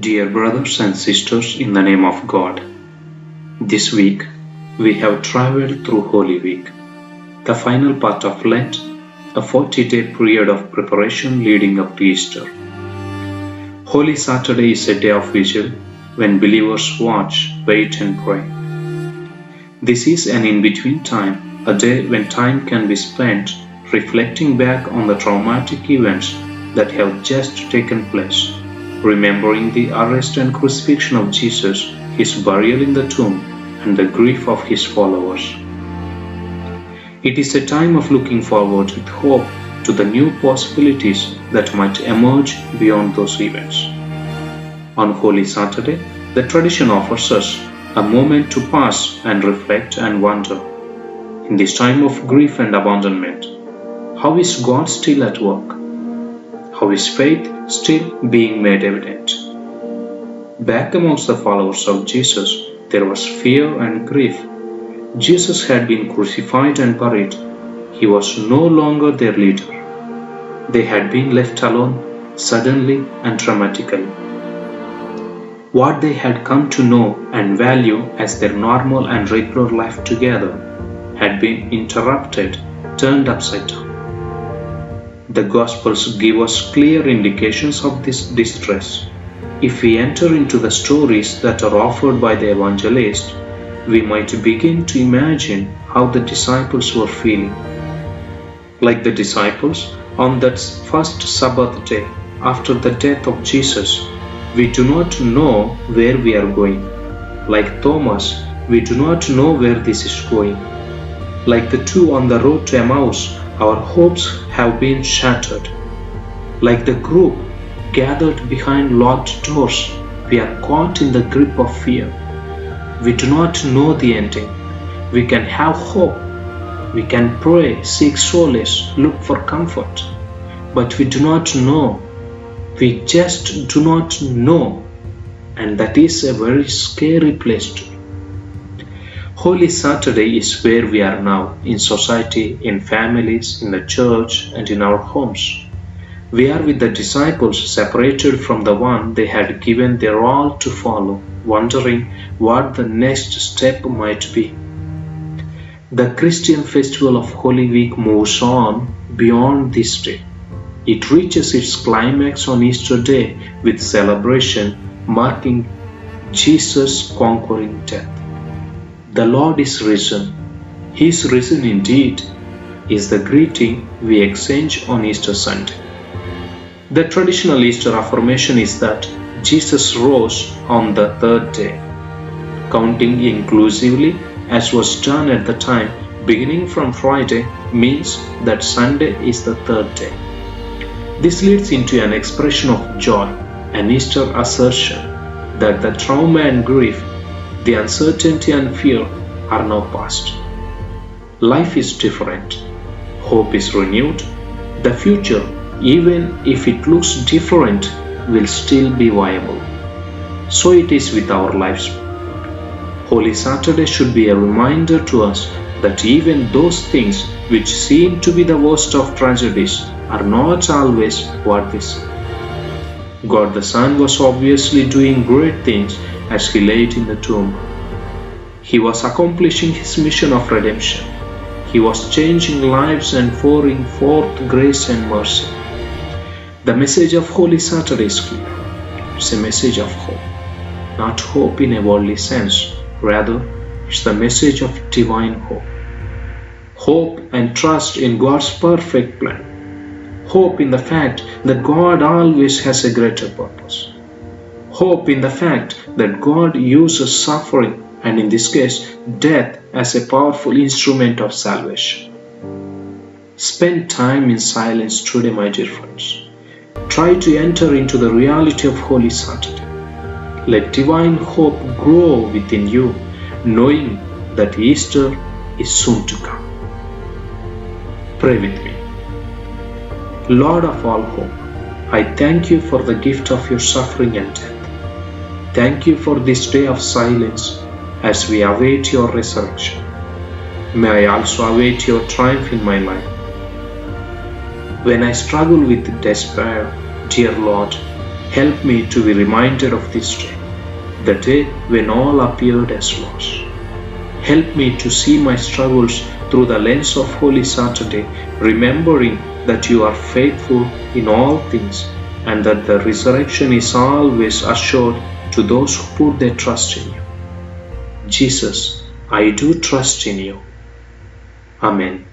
Dear brothers and sisters, in the name of God, this week we have traveled through Holy Week, the final part of Lent, a 40-day period of preparation leading up to Easter. Holy Saturday is a day of vigil when believers watch, wait and pray. This is an in-between time, a day when time can be spent reflecting back on the traumatic events that have just taken place, remembering the arrest and crucifixion of Jesus, his burial in the tomb, and the grief of his followers. It is a time of looking forward with hope to the new possibilities that might emerge beyond those events. On Holy Saturday, the tradition offers us a moment to pause and reflect and wonder. In this time of grief and abandonment, how is God still at work? How is faith still being made evident? Back amongst the followers of Jesus, there was fear and grief. Jesus had been crucified and buried. He was no longer their leader. They had been left alone, suddenly and dramatically. What they had come to know and value as their normal and regular life together had been interrupted, turned upside down. The Gospels give us clear indications of this distress. If we enter into the stories that are offered by the evangelist, we might begin to imagine how the disciples were feeling. Like the disciples, on that first Sabbath day after the death of Jesus, we do not know where we are going. Like Thomas, we do not know where this is going. Like the two on the road to Emmaus, our hopes have been shattered. Like the group gathered behind locked doors, we are caught in the grip of fear. We do not know the ending. We can have hope. We can pray, seek solace, look for comfort. But we do not know. We just do not know. And that is a very scary place to be. Holy Saturday is where we are now, in society, in families, in the church, and in our homes. We are with the disciples separated from the one they had given their all to follow, wondering what the next step might be. The Christian festival of Holy Week moves on beyond this day. It reaches its climax on Easter Day with celebration marking Jesus' conquering death. The Lord is risen. He is risen indeed, is the greeting we exchange on Easter Sunday. The traditional Easter affirmation is that Jesus rose on the third day. Counting inclusively, as was done at the time, beginning from Friday, means that Sunday is the third day. This leads into an expression of joy, an Easter assertion that the trauma and grief, the uncertainty and fear are now past. Life is different. Hope is renewed. The future, even if it looks different, will still be viable. So it is with our lives. Holy Saturday should be a reminder to us that even those things which seem to be the worst of tragedies are not always what they seem. God the Son was obviously doing great things as he laid in the tomb. He was accomplishing his mission of redemption. He was changing lives and pouring forth grace and mercy. The message of Holy Saturday is clear. It's a message of hope. Not hope in a worldly sense. Rather, it's the message of divine hope. Hope and trust in God's perfect plan. Hope in the fact that God always has a greater purpose. Hope in the fact that God uses suffering, and in this case, death, as a powerful instrument of salvation. Spend time in silence today, my dear friends. Try to enter into the reality of Holy Saturday. Let divine hope grow within you, knowing that Easter is soon to come. Pray with me. Lord of all hope, I thank you for the gift of your suffering and death. Thank you for this day of silence as we await your resurrection. May I also await your triumph in my life. When I struggle with despair, dear Lord, Help me to be reminded of this day, the day when all appeared as loss. Help me to see my struggles through the lens of Holy Saturday, remembering that you are faithful in all things and that the resurrection is always assured to those who put their trust in you. Jesus, I do trust in you. Amen.